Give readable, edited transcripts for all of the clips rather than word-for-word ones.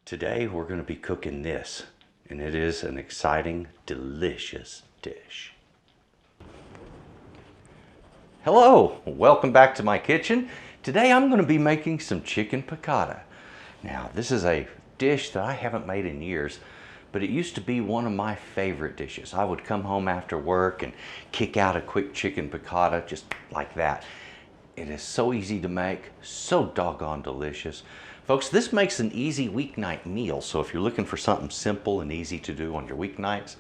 Today we're going to be cooking this, and it is an exciting, delicious dish. Hello, welcome back to my kitchen. Today I'm going to be making some chicken piccata. Now this is a dish that I haven't made in years, but it used to be one of my favorite dishes. I would come home after work and kick out a quick chicken piccata just like that. It is so easy to make, so doggone delicious. Folks, this makes an easy weeknight meal, so if you're looking for something simple and easy to do on your weeknights,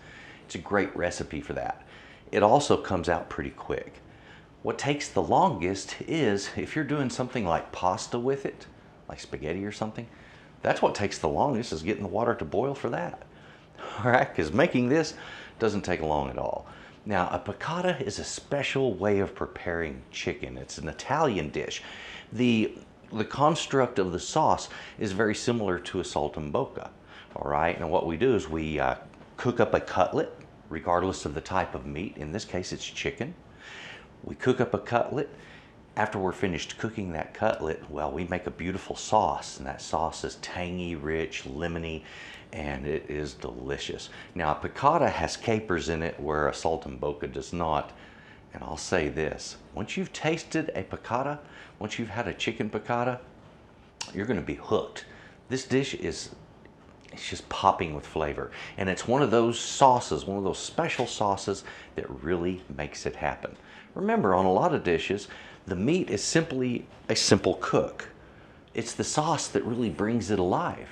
it's a great recipe for that. It also comes out pretty quick. What takes the longest is if you're doing something like pasta with it, like spaghetti or something, that's what takes the longest, is getting the water to boil for that. All right, because making this doesn't take long at all. Now, a piccata is a special way of preparing chicken. It's an Italian dish. The construct of the sauce is very similar to a saltimbocca. All right, and what we do is we cook up a cutlet, regardless of the type of meat. In this case, it's chicken. We cook up a cutlet. After we're finished cooking that cutlet, well, we make a beautiful sauce, and that sauce is tangy, rich, lemony, and it is delicious. Now, a piccata has capers in it where a saltimbocca does not. And I'll say this, once you've tasted a piccata, once you've had a chicken piccata, you're going to be hooked. This dish it's just popping with flavor. And it's one of those sauces, one of those special sauces that really makes it happen. Remember, on a lot of dishes, the meat is simply a simple cook. It's the sauce that really brings it alive.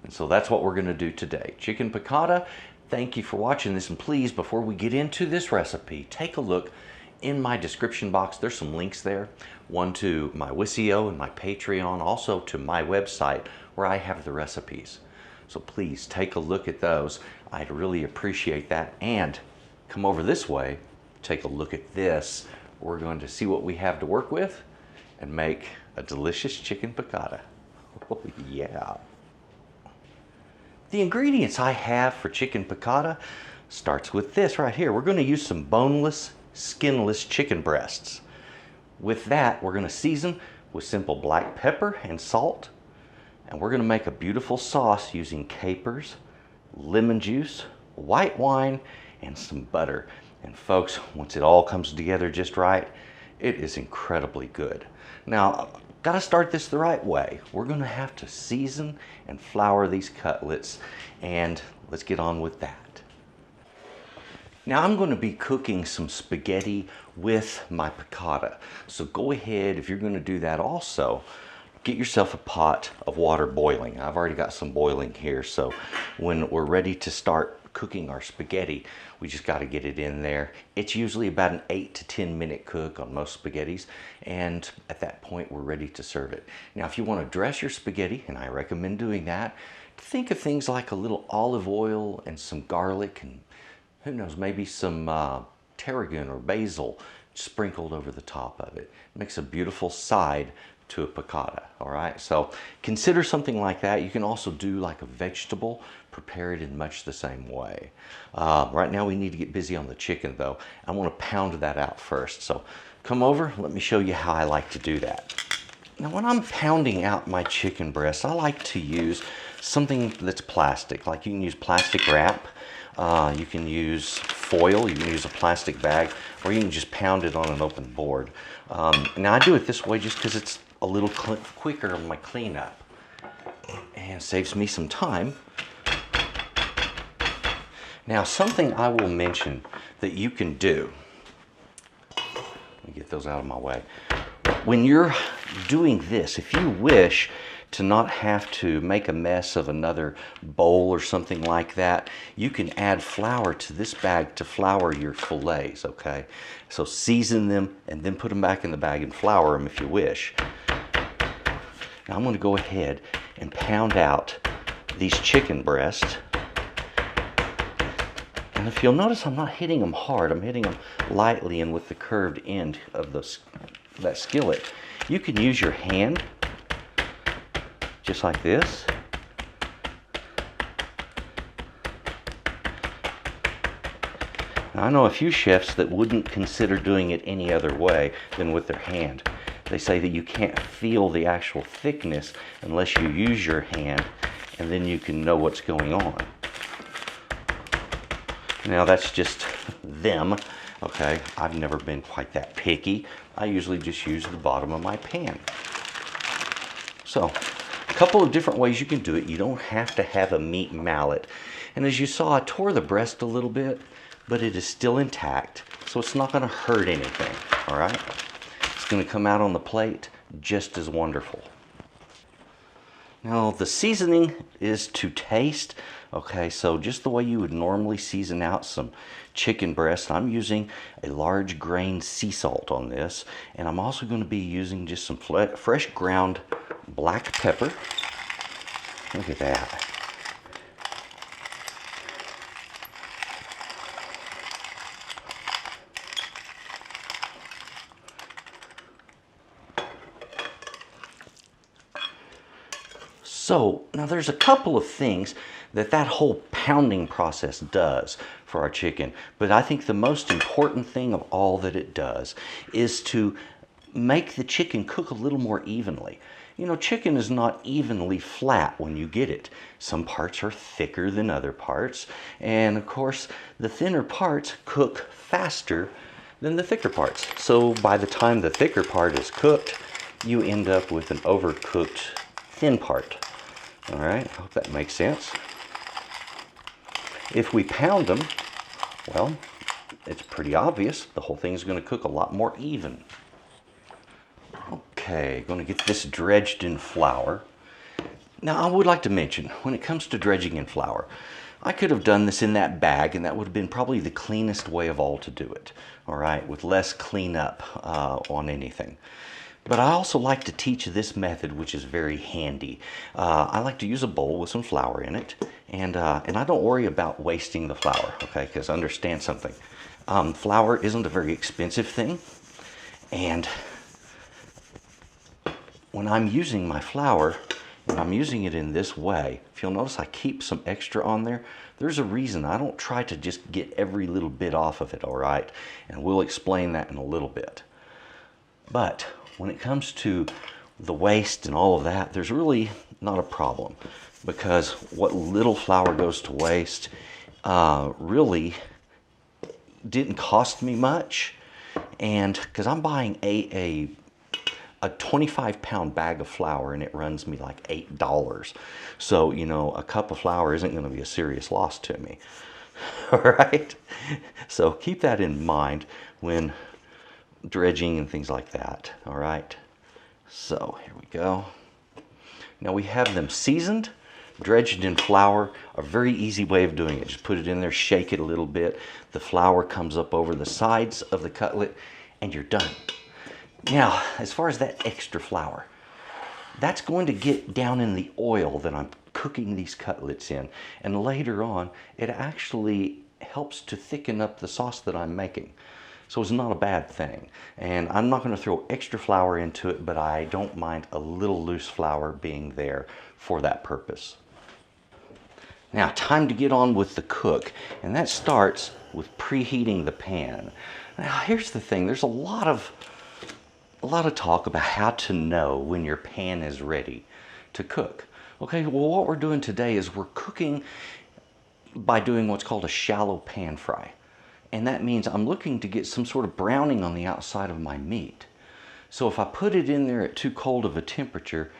And so that's what we're going to do today. Chicken piccata. Thank you for watching this, and please, before we get into this recipe, take a look in my description box. There's some links there, one to my Wisio and my Patreon, also to my website where I have the recipes. So please take a look at those. I'd really appreciate that. And come over this way, take a look at this. We're going to see what we have to work with and make a delicious chicken piccata. Oh yeah. The ingredients I have for chicken piccata starts with this right here. We're going to use some boneless, skinless chicken breasts. With that, we're going to season with simple black pepper and salt. And we're going to make a beautiful sauce using capers, lemon juice, white wine, and some butter. And folks, once it all comes together just right, it is incredibly good. Now, got to start this the right way. We're going to have to season and flour these cutlets, and let's get on with that. Now, I'm going to be cooking some spaghetti with my piccata. So go ahead, if you're going to do that also, get yourself a pot of water boiling. I've already got some boiling here, so when we're ready to start cooking our spaghetti, we just got to get it in there. It's usually about an 8 to 10 minute cook on most spaghettis, and at that point we're ready to serve it. Now, if you want to dress your spaghetti, and I recommend doing that, think of things like a little olive oil and some garlic, and who knows, maybe some tarragon or basil sprinkled over the top of it. It makes a beautiful side to a piccata. All right, so consider something like that. You can also do like a vegetable, prepare it in much the same way. Right now we need to get busy on the chicken though. I want to pound that out first, so come over, let me show you how I like to do that. Now, when I'm pounding out my chicken breast, I like to use something that's plastic. Like, you can use plastic wrap, you can use foil, you can use a plastic bag, or you can just pound it on an open board. Now, I do it this way just because it's a little quicker on my cleanup and saves me some time. Now, something I will mention that you can do, let me get those out of my way. When you're doing this, if you wish to not have to make a mess of another bowl or something like that, you can add flour to this bag to flour your fillets, okay? So season them and then put them back in the bag and flour them if you wish. Now I'm going to go ahead and pound out these chicken breasts. And if you'll notice, I'm not hitting them hard. I'm hitting them lightly and with the curved end of that skillet. You can use your hand, just like this. Now, I know a few chefs that wouldn't consider doing it any other way than with their hand. They say that you can't feel the actual thickness unless you use your hand and then you can know what's going on. Now that's just them. Okay, I've never been quite that picky. I usually just use the bottom of my pan. So, a couple of different ways you can do it. You don't have to have a meat mallet. And as you saw, I tore the breast a little bit, but it is still intact, so it's not going to hurt anything, all right? It's going to come out on the plate just as wonderful. Now, the seasoning is to taste. Okay, so just the way you would normally season out some chicken breast, I'm using a large grain sea salt on this, and I'm also going to be using just some fresh ground black pepper. Look at that. So now there's a couple of things that whole pounding process does for our chicken, but I think the most important thing of all that it does is to make the chicken cook a little more evenly. You know, chicken is not evenly flat when you get it. Some parts are thicker than other parts, and of course the thinner parts cook faster than the thicker parts. So by the time the thicker part is cooked, you end up with an overcooked thin part. All right, I hope that makes sense. If we pound them, well, it's pretty obvious. The whole thing is going to cook a lot more even. Okay, going to get this dredged in flour. Now, I would like to mention, when it comes to dredging in flour, I could have done this in that bag, and that would have been probably the cleanest way of all to do it, all right, with less cleanup on anything. But I also like to teach this method, which is very handy. I like to use a bowl with some flour in it, and I don't worry about wasting the flour, okay? Because understand something. Flour isn't a very expensive thing, and when I'm using my flour, and I'm using it in this way, if you'll notice I keep some extra on there. There's a reason. I don't try to just get every little bit off of it, all right? And we'll explain that in a little bit. But when it comes to the waste and all of that, there's really not a problem, because what little flour goes to waste really didn't cost me much, and because I'm buying a 25-pound bag of flour, and it runs me like $8. So, you know, a cup of flour isn't going to be a serious loss to me. All right? So keep that in mind when dredging and things like that. All right? So here we go. Now we have them seasoned, dredged in flour. A very easy way of doing it. Just put it in there, shake it a little bit. The flour comes up over the sides of the cutlet, and you're done. Now, as far as that extra flour, that's going to get down in the oil that I'm cooking these cutlets in. And later on, it actually helps to thicken up the sauce that I'm making. So it's not a bad thing. And I'm not going to throw extra flour into it, but I don't mind a little loose flour being there for that purpose. Now, time to get on with the cook. And that starts with preheating the pan. Now, here's the thing. There's a lot of talk about how to know when your pan is ready to cook. Okay, well, what we're doing today is we're cooking by doing what's called a shallow pan fry. And that means I'm looking to get some sort of browning on the outside of my meat. So if I put it in there at too cold of a temperature,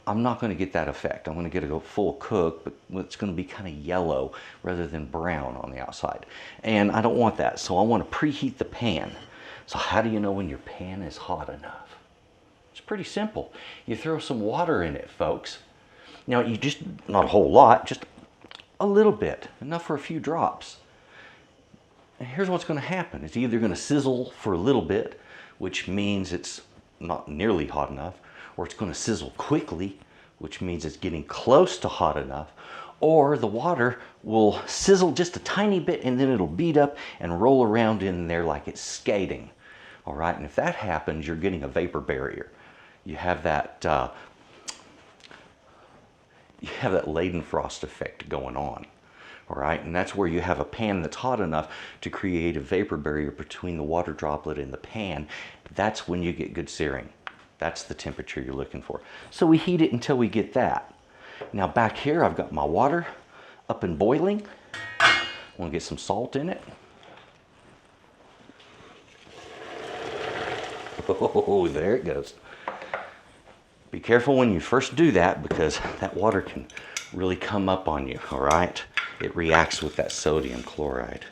I'm not going to get that effect. I'm going to get a full cook, but it's going to be kind of yellow rather than brown on the outside. And I don't want that, so I want to preheat the pan. So how do you know when your pan is hot enough? It's pretty simple. You throw some water in it, folks. Now, you just, not a whole lot, just a little bit, enough for a few drops. And here's what's going to happen. It's either going to sizzle for a little bit, which means it's not nearly hot enough, or it's going to sizzle quickly, which means it's getting close to hot enough, or the water will sizzle just a tiny bit and then it'll beat up and roll around in there like it's skating. All right, and if that happens, you're getting a vapor barrier. You have that Leidenfrost effect going on. All right, and that's where you have a pan that's hot enough to create a vapor barrier between the water droplet and the pan. That's when you get good searing. That's the temperature you're looking for. So we heat it until we get that. Now back here, I've got my water up and boiling. I want to get some salt in it. Oh, there it goes. Be careful when you first do that because that water can really come up on you, all right? It reacts with that sodium chloride.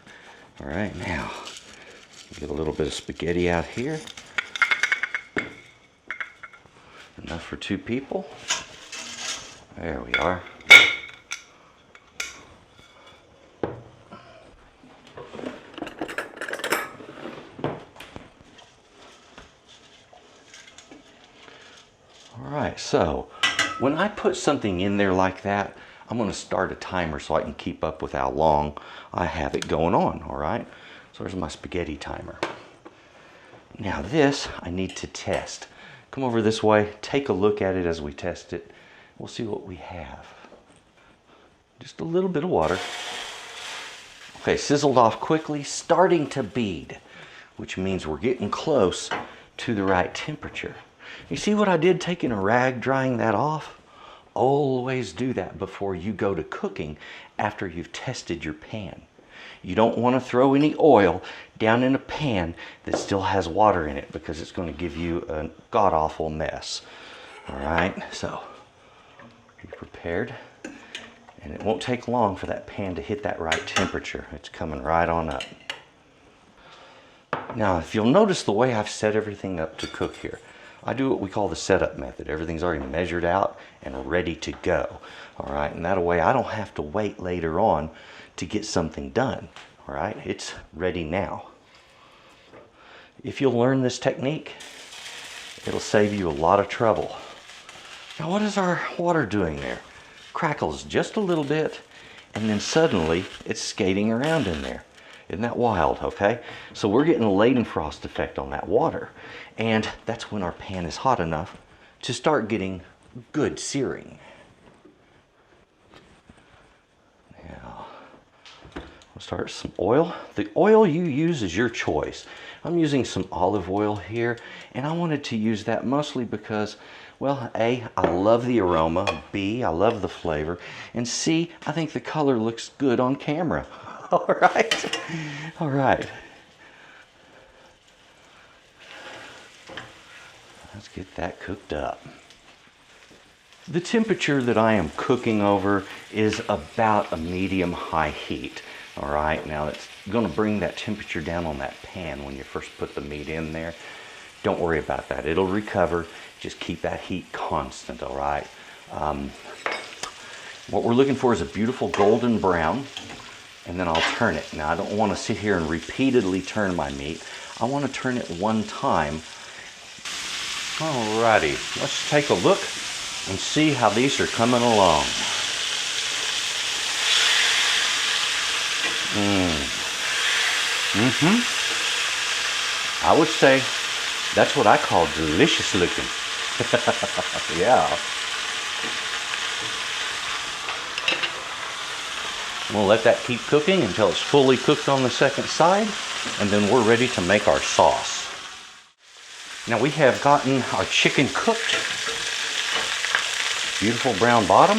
All right, now, get a little bit of spaghetti out here. Enough for 2 people. There we are. All right, so when I put something in there like that, I'm going to start a timer so I can keep up with how long I have it going on, all right? So there's my spaghetti timer. Now this I need to test. Come over this way, take a look at it as we test it. We'll see what we have. Just a little bit of water. Okay, sizzled off quickly, starting to bead, which means we're getting close to the right temperature. You see what I did taking a rag, drying that off? Always do that before you go to cooking after you've tested your pan. You don't want to throw any oil down in a pan that still has water in it because it's going to give you a god-awful mess. All right, so be prepared. And it won't take long for that pan to hit that right temperature. It's coming right on up. Now, if you'll notice the way I've set everything up to cook here, I do what we call the setup method. Everything's already measured out and ready to go. All right, and that way I don't have to wait later on to get something done. All right, it's ready now. If you'll learn this technique, it'll save you a lot of trouble. Now, what is our water doing there? Crackles just a little bit, and then suddenly it's skating around in there. Isn't that wild, okay? So we're getting a Leidenfrost effect on that water, and that's when our pan is hot enough to start getting good searing. Now, we'll start some oil. The oil you use is your choice. I'm using some olive oil here, and I wanted to use that mostly because, well, A, I love the aroma, B, I love the flavor, and C, I think the color looks good on camera. All right, all right. Let's get that cooked up. The temperature that I am cooking over is about a medium-high heat. All right, now it's going to bring that temperature down on that pan when you first put the meat in there. Don't worry about that. It'll recover. Just keep that heat constant, all right? What we're looking for is a beautiful golden brown, and then I'll turn it. Now, I don't want to sit here and repeatedly turn my meat. I want to turn it one time. Alrighty, let's take a look and see how these are coming along. I would say that's what I call delicious looking. Yeah. We'll let that keep cooking until it's fully cooked on the second side, and then we're ready to make our sauce. Now we have gotten our chicken cooked. Beautiful brown bottom.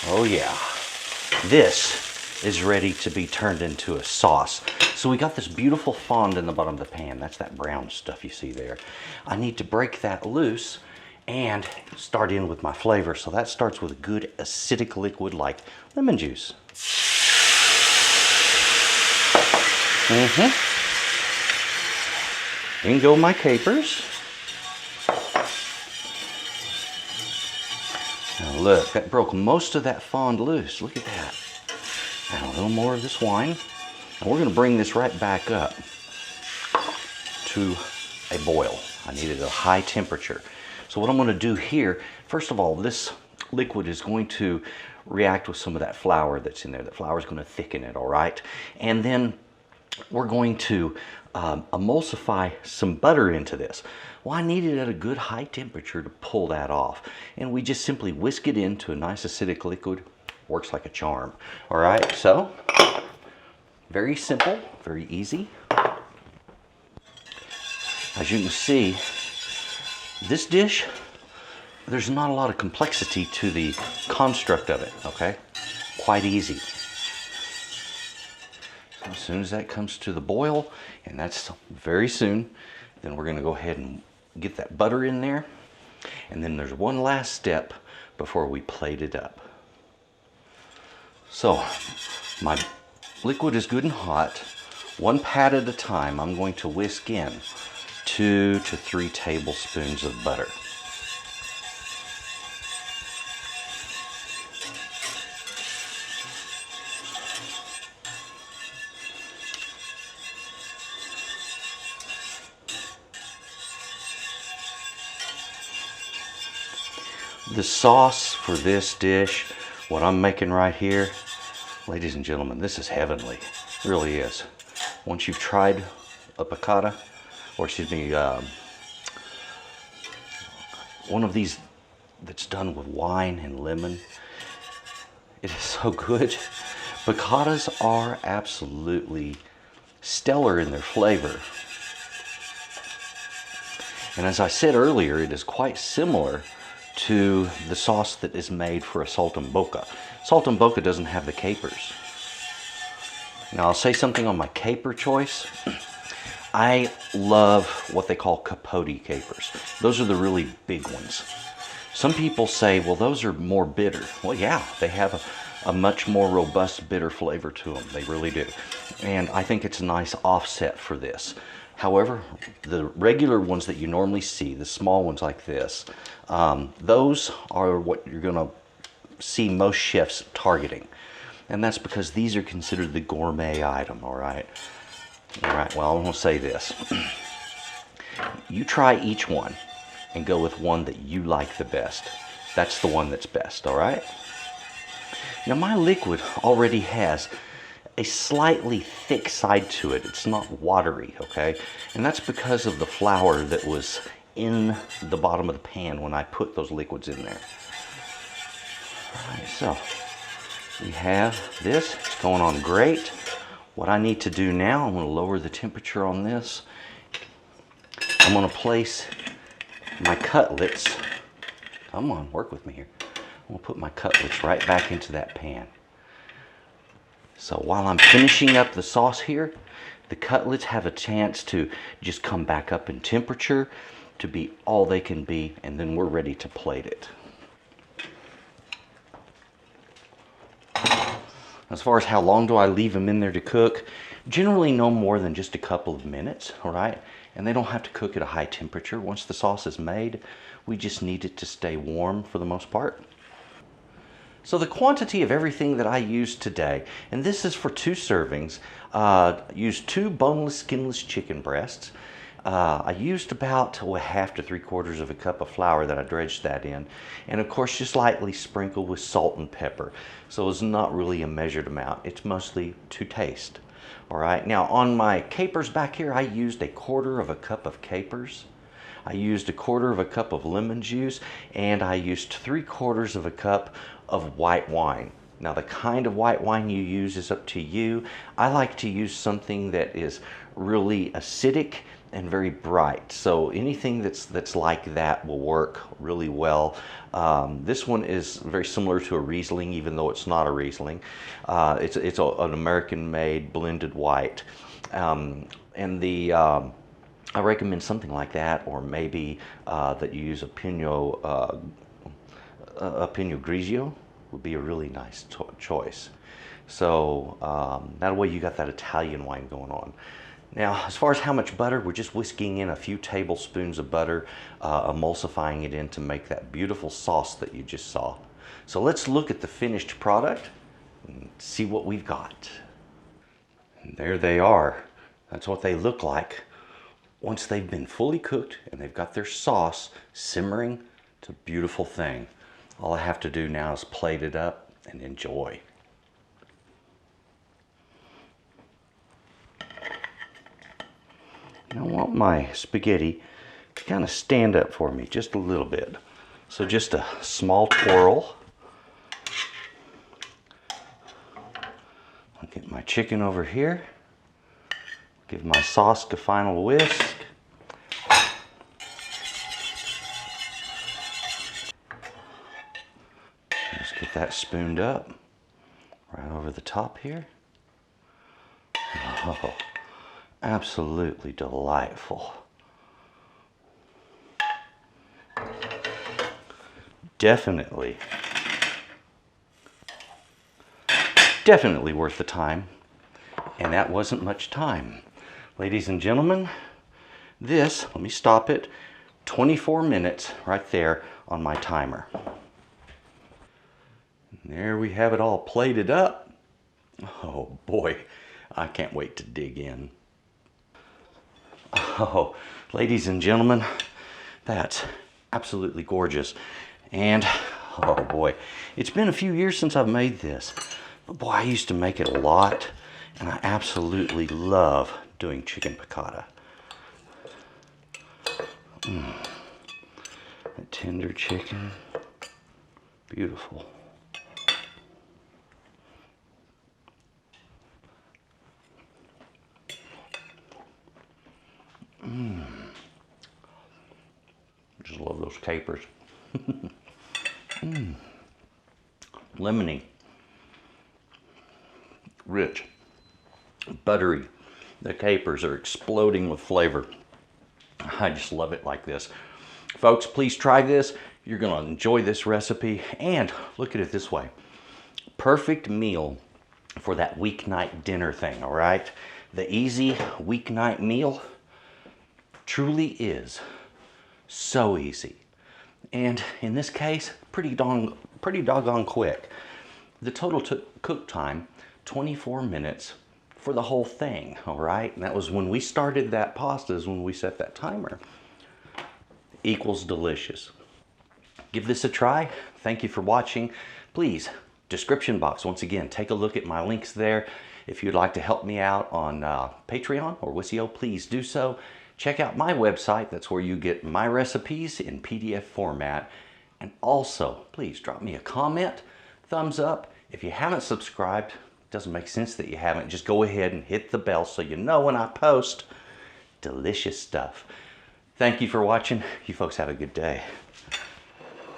Oh yeah. This is ready to be turned into a sauce. So we got this beautiful fond in the bottom of the pan. That's that brown stuff you see there. I need to break that loose and start in with my flavor. So that starts with a good acidic liquid like lemon juice. In go my capers. Now look, that broke most of that fond loose. Look at that. And a little more of this wine. And we're going to bring this right back up to a boil. I need it at a high temperature. So what I'm going to do here, first of all, this liquid is going to react with some of that flour that's in there. That flour is going to thicken it, all right? And then we're going to emulsify some butter into this. Well, I need it at a good high temperature to pull that off. And we just simply whisk it into a nice acidic liquid. Works like a charm. All right, so very simple, very easy. As you can see, this dish there's not a lot of complexity to the construct of it, okay? Quite easy. As soon as that comes to the boil, and that's very soon, then we're gonna go ahead and get that butter in there. And then there's one last step before we plate it up. So my liquid is good and hot. One pat at a time, I'm going to whisk in 2 to 3 tablespoons of butter. The sauce for this dish, what I'm making right here, ladies and gentlemen, this is heavenly. It really is. Once you've tried a piccata, or excuse me, one of these that's done with wine and lemon, it is so good. Piccatas are absolutely stellar in their flavor. And as I said earlier, it is quite similar to the sauce that is made for a saltimbocca. Saltimbocca doesn't have the capers. Now I'll say something on my caper choice. I love what they call capote capers. Those are the really big ones. Some people say, well, those are more bitter. Well, yeah, they have a much more robust bitter flavor to them. They really do. And I think it's a nice offset for this. However, the regular ones that you normally see, the small ones like this, those are what you're gonna see most chefs targeting. And that's because these are considered the gourmet item, all right? All right, well, I'm gonna say this. You try each one and go with one that you like the best. That's the one that's best, all right? Now my liquid already has a slightly thick side to it. It's not watery, okay? And that's because of the flour that was in the bottom of the pan when I put those liquids in there. All right, so we have this. It's going on great. What I need to do now, I'm gonna lower the temperature on this. I'm gonna place my cutlets. Come on, work with me here. I'm gonna put my cutlets right back into that pan. So while I'm finishing up the sauce here, the cutlets have a chance to just come back up in temperature to be all they can be, and then we're ready to plate it. As far as how long do I leave them in there to cook, generally no more than just a couple of minutes, all right? And they don't have to cook at a high temperature. Once the sauce is made, we just need it to stay warm for the most part. So the quantity of everything that I used today, and this is for 2 servings, used 2 boneless, skinless chicken breasts. I used about 1/2 to 3/4 of a cup of flour that I dredged that in. And of course, just lightly sprinkled with salt and pepper. So it's not really a measured amount. It's mostly to taste. All right, now on my capers back here, I used 1/4 of a cup of capers. I used 1/4 of a cup of lemon juice, and I used 3/4 of a cup of white wine. Now the kind of white wine you use is up to you. I like to use something that is really acidic and very bright. So anything that's like that will work really well. This one is very similar to a Riesling, even though it's not a Riesling. It's an American-made blended white. I recommend something like that, or maybe that you use a Pinot Grigio would be a really nice choice. So that way you got that Italian wine going on. Now, as far as how much butter, we're just whisking in a few tablespoons of butter, emulsifying it in to make that beautiful sauce that you just saw. So let's look at the finished product and see what we've got. And there they are. That's what they look like once they've been fully cooked and they've got their sauce simmering. It's a beautiful thing. All I have to do now is plate it up and enjoy. I want my spaghetti to kind of stand up for me just a little bit. So just a small twirl. I'll get my chicken over here. Give my sauce a final whisk. Let's get that spooned up right over the top here. Oh, absolutely delightful. Definitely worth the time. And that wasn't much time. Ladies and gentlemen, let me stop it, 24 minutes right there on my timer. And there we have it all plated up. Oh boy, I can't wait to dig in. Oh, ladies and gentlemen, that's absolutely gorgeous. And oh boy, it's been a few years since I've made this. But boy, I used to make it a lot, and I absolutely love doing chicken piccata. A tender chicken, beautiful. Just love those capers. Lemony, rich, buttery. The capers are exploding with flavor. I just love it like this. Folks, please try this. You're going to enjoy this recipe. And look at it this way. Perfect meal for that weeknight dinner thing, all right? The easy weeknight meal truly is so easy. And in this case, pretty doggone quick. The total cook time, 24 minutes for the whole thing, all right? And that was when we started that pasta, is when we set that timer. Equals delicious. Give this a try. Thank you for watching. Please, description box, once again, take a look at my links there. If you'd like to help me out on Patreon or Wisio, please do so. Check out my website. That's where you get my recipes in PDF format. And also, please drop me a comment, thumbs up. If you haven't subscribed, it doesn't make sense that you haven't. Just go ahead and hit the bell so you know when I post delicious stuff. Thank you for watching. You folks have a good day.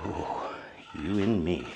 Ooh, you and me.